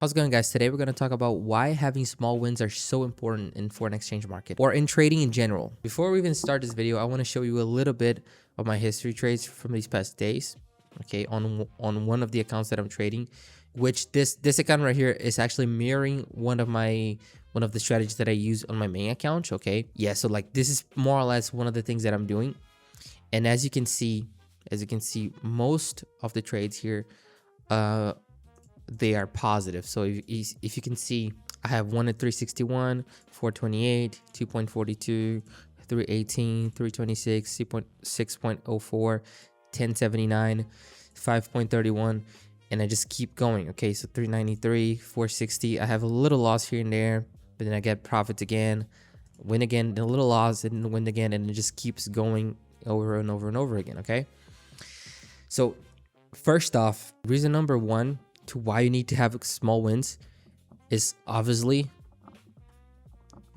How's it going, guys? Today we're going to talk about why having small wins are so important in foreign exchange market or in trading in general. Before we even start this video, I want to show you a little bit of my history trades from these past days. Okay, on one of the accounts that I'm trading, which this account right here is actually mirroring one of the strategies that I use on my main account. Okay, yeah, so like this is more or less one of the things that I'm doing, and as you can see, most of the trades here, they are positive. So if you can see, I have 1 at 361, 428, 2.42, 318, 326, 6.04, 1079, 5.31, and I just keep going. Okay, so 393, 460. I have a little loss here and there, but then I get profits again, win again, then a little loss, and win again, and it just keeps going over and over and over again. Okay, so first off, reason number one to why you need to have small wins is obviously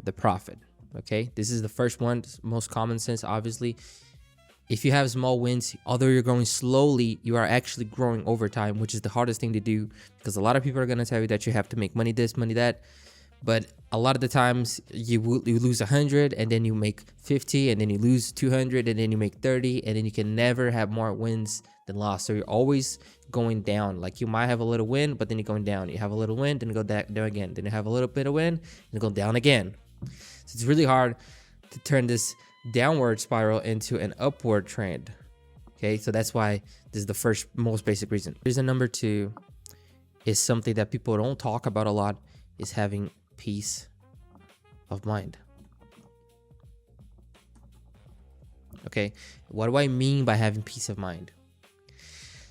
the profit. Okay, this is the first one, most common sense. Obviously, if you have small wins, although you're growing slowly, you are actually growing over time, which is the hardest thing to do, because a lot of people are going to tell you that you have to make money this, money that, but a lot of the times you lose 100 and then you make 50, and then you lose 200 and then you make 30, and then you can never have more wins than loss. So you're always going down. Like you might have a little win, but then you're going down. You have a little win, then you go down again. Then you have a little bit of win, and go down again. So it's really hard to turn this downward spiral into an upward trend. Okay, so that's why this is the first most basic reason. Reason number two is something that people don't talk about a lot, is having peace of mind. Okay, what do I mean by having peace of mind?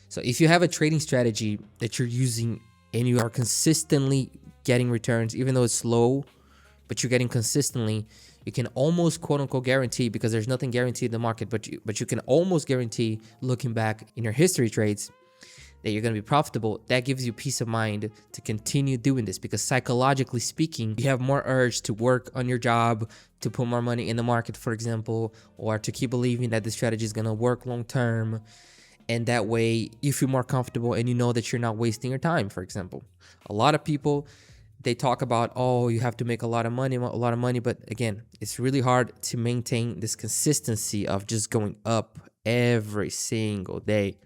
So if you have a trading strategy that you're using and you are consistently getting returns, even though it's slow, but you're getting consistently, you can almost quote unquote guarantee, because there's nothing guaranteed in the market, but you can almost guarantee, looking back in your history trades, that you're going to be profitable. That gives you peace of mind to continue doing this, because psychologically speaking, you have more urge to work on your job, to put more money in the market, for example, or to keep believing that the strategy is going to work long term. And that way you feel more comfortable and you know that you're not wasting your time. For example, a lot of people, they talk about, oh, you have to make a lot of money, but again, it's really hard to maintain this consistency of just going up every single day,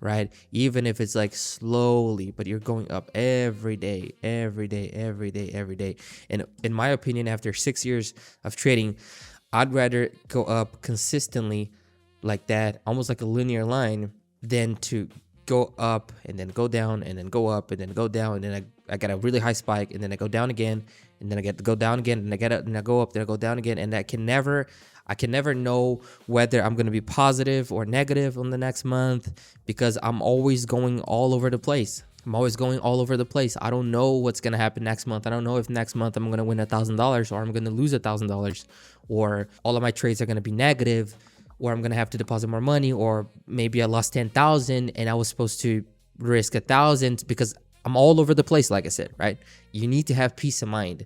right? Even if it's like slowly, but you're going up every day. And in my opinion, after 6 years of trading, I'd rather go up consistently like that, almost like a linear line, than to go up and then go down and then go up and then go down, and then I get a really high spike, and then I go down again, and then I get to go down again, and I get up and I go up, then I go down again, and I can never know whether I'm going to be positive or negative on the next month, because I'm always going all over the place. I don't know what's going to happen next month. I don't know if next month I'm going to win $1,000 or I'm going to lose $1,000, or all of my trades are going to be negative, or I'm going to have to deposit more money, or maybe I lost 10,000 and I was supposed to risk 1,000, because I'm all over the place, like I said, right? You need to have peace of mind.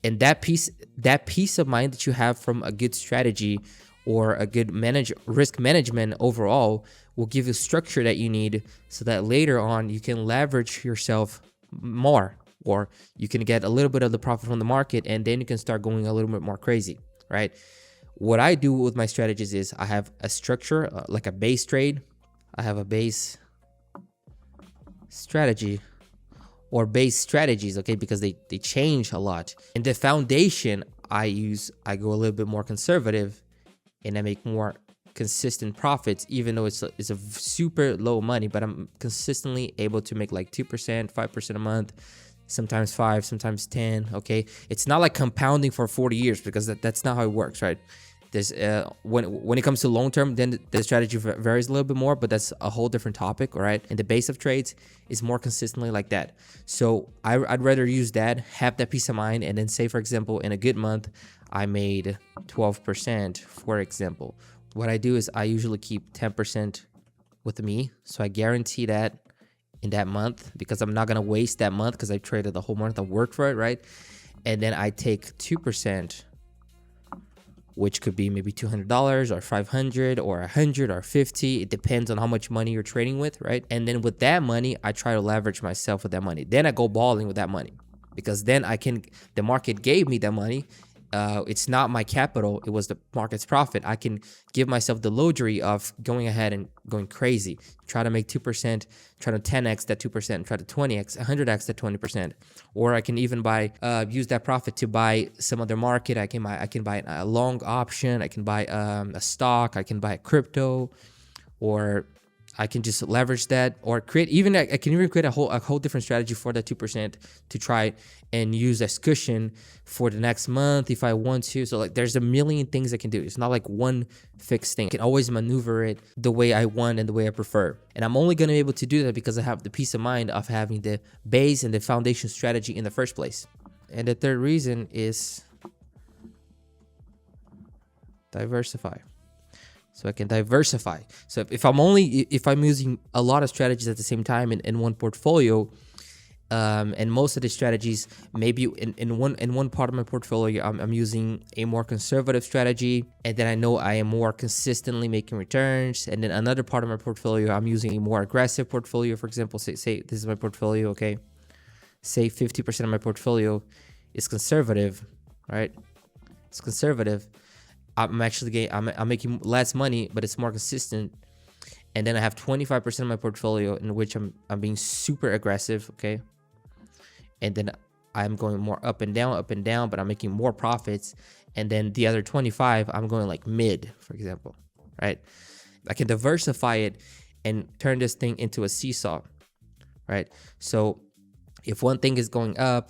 And that peace of mind that you have from a good strategy or a good risk management overall will give you structure that you need, so that later on you can leverage yourself more, or you can get a little bit of the profit from the market, and then you can start going a little bit more crazy, right? What I do with my strategies is I have a structure, like a base trade. I have a base strategy or base strategies, okay, because they change a lot. And the foundation I go a little bit more conservative, and I make more consistent profits, even though it's a super low money, but I'm consistently able to make like 2%, 5% a month, sometimes 5, sometimes 10. Okay, it's not like compounding for 40 years, because that's not how it works, right? There's when it comes to long term, then the strategy varies a little bit more, but that's a whole different topic, all right? And the base of trades is more consistently like that. So I'd rather use that, have that peace of mind, and then say, for example, in a good month, I made 12%, for example. What I do is I usually keep 10% with me, so I guarantee that in that month, because I'm not gonna waste that month, because I traded the whole month, I worked for it, right? And then I take 2% which could be maybe $200 or 500 or 100 or 50. It depends on how much money you're trading with, right? And then with that money, I try to leverage myself with that money. Then I go balling with that money, because then the market gave me that money. It's not my capital, it was the market's profit. I can give myself the luxury of going ahead and going crazy, try to make 2%, try to 10x that 2%, try to 20x, 100x that 20%. Or I can even use that profit to buy some other market. I can buy a long option, I can buy a stock, I can buy a crypto, or I can just leverage that, or I can even create a whole different strategy for that 2% to try and use as cushion for the next month if I want to. So like there's a million things I can do. It's not like one fixed thing. I can always maneuver it the way I want and the way I prefer. And I'm only going to be able to do that because I have the peace of mind of having the base and the foundation strategy in the first place. And the third reason is diversify. So I can diversify. So if I'm using a lot of strategies at the same time in one portfolio, and most of the strategies, maybe in one part of my portfolio, I'm using a more conservative strategy, and then I know I am more consistently making returns. And then another part of my portfolio, I'm using a more aggressive portfolio. For example, say this is my portfolio, okay? Say 50% of my portfolio is conservative, right? It's conservative. I'm making less money, but it's more consistent. And then I have 25% of my portfolio in which I'm being super aggressive, okay? And then I'm going more up and down, but I'm making more profits. And then the other 25, I'm going like mid, for example, right? I can diversify it and turn this thing into a seesaw, right? So if one thing is going up,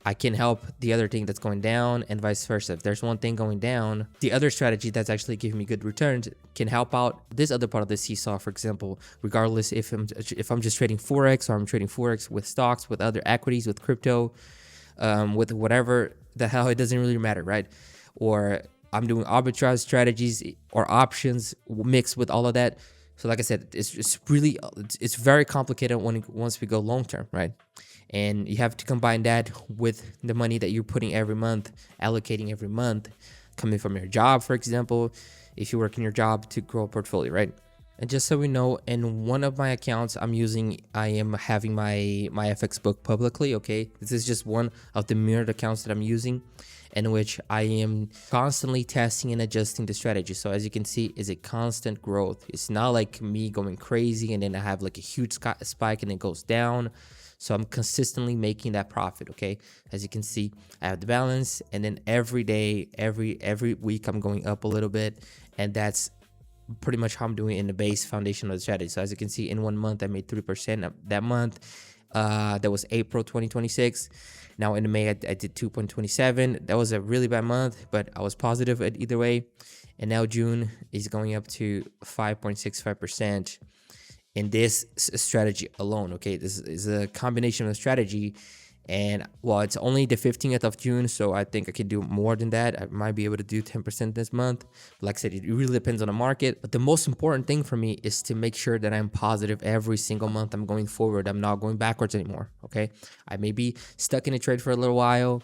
I can help the other thing that's going down, and vice versa. If there's one thing going down, the other strategy that's actually giving me good returns can help out this other part of the seesaw, for example, regardless if I'm just trading Forex, or I'm trading Forex with stocks, with other equities, with crypto, with whatever the hell, it doesn't really matter, right? Or I'm doing arbitrage strategies or options mixed with all of that. So like I said, it's very complicated once we go long term, right? And you have to combine that with the money that you're putting every month, allocating every month, coming from your job, for example, if you work in your job to grow a portfolio, right? And just so we know, in one of my accounts I am having my FX book publicly, okay? This is just one of the mirrored accounts that I'm using, in which I am constantly testing and adjusting the strategy. So as you can see, it's a constant growth. It's not like me going crazy and then I have like a huge spike and it goes down. So I'm consistently making that profit, okay? As you can see, I have the balance, and then every day, every week, I'm going up a little bit, and that's pretty much how I'm doing in the base foundation of the strategy. So as you can see, in 1 month, I made 3% that month. That was April 2026. Now in May, I did 2.27. That was a really bad month, but I was positive at either way. And now June is going up to 5.65%. In this strategy alone, okay? This is a combination of strategy, and well, it's only the 15th of June, so I think I can do more than that. I might be able to do 10% this month. But like I said, it really depends on the market. But the most important thing for me is to make sure that I'm positive every single month I'm going forward. I'm not going backwards anymore, okay? I may be stuck in a trade for a little while,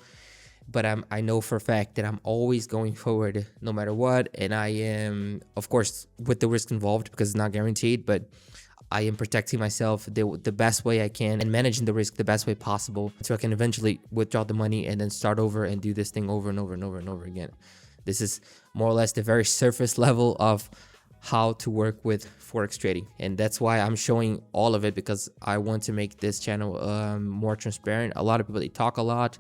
but I know for a fact that I'm always going forward no matter what. And I am, of course, with the risk involved, because it's not guaranteed, but I am protecting myself the best way I can and managing the risk the best way possible, so I can eventually withdraw the money and then start over and do this thing over and over and over and over again. This is more or less the very surface level of how to work with Forex trading. And that's why I'm showing all of it, because I want to make this channel more transparent. A lot of people, they talk a lot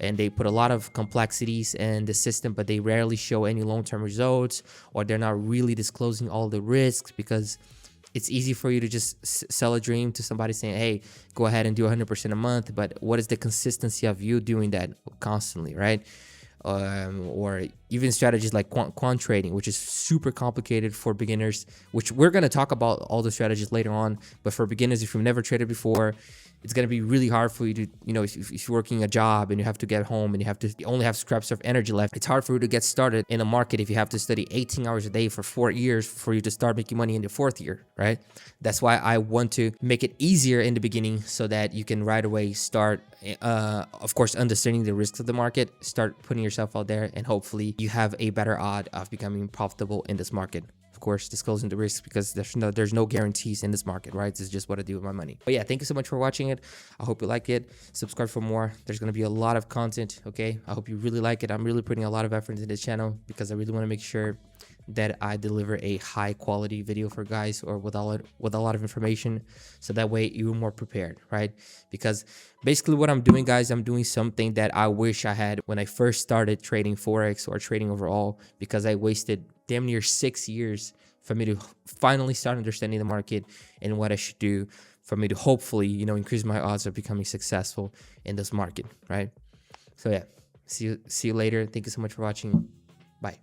and they put a lot of complexities in the system, but they rarely show any long-term results, or they're not really disclosing all the risks, because it's easy for you to just sell a dream to somebody saying, hey, go ahead and do 100% a month. But what is the consistency of you doing that constantly, right? Or even strategies like quant trading, which is super complicated for beginners, which we're going to talk about all the strategies later on. But for beginners, if you've never traded before, it's going to be really hard for you to, if you're working a job and you have to get home and you only have scraps of energy left, it's hard for you to get started in a market if you have to study 18 hours a day for 4 years for you to start making money in the 4th year, right? That's why I want to make it easier in the beginning, so that you can right away start, of course, understanding the risks of the market, start putting yourself out there, and hopefully you have a better odd of becoming profitable in this market. Of course, disclosing the risks, because there's no guarantees in this market, right? It's just what I do with my money. But yeah, thank you so much for watching it. I hope you like it. Subscribe for more. There's going to be a lot of content, okay? I hope you really like it. I'm really putting a lot of effort into this channel because I really want to make sure that I deliver a high quality video for guys, or with a lot of information, so that way you're more prepared, right? Because basically what I'm doing, guys, I'm doing something that I wish I had when I first started trading Forex or trading overall, because I wasted damn near 6 years for me to finally start understanding the market and what I should do for me to hopefully, increase my odds of becoming successful in this market, right? So yeah, see you later. Thank you so much for watching. Bye.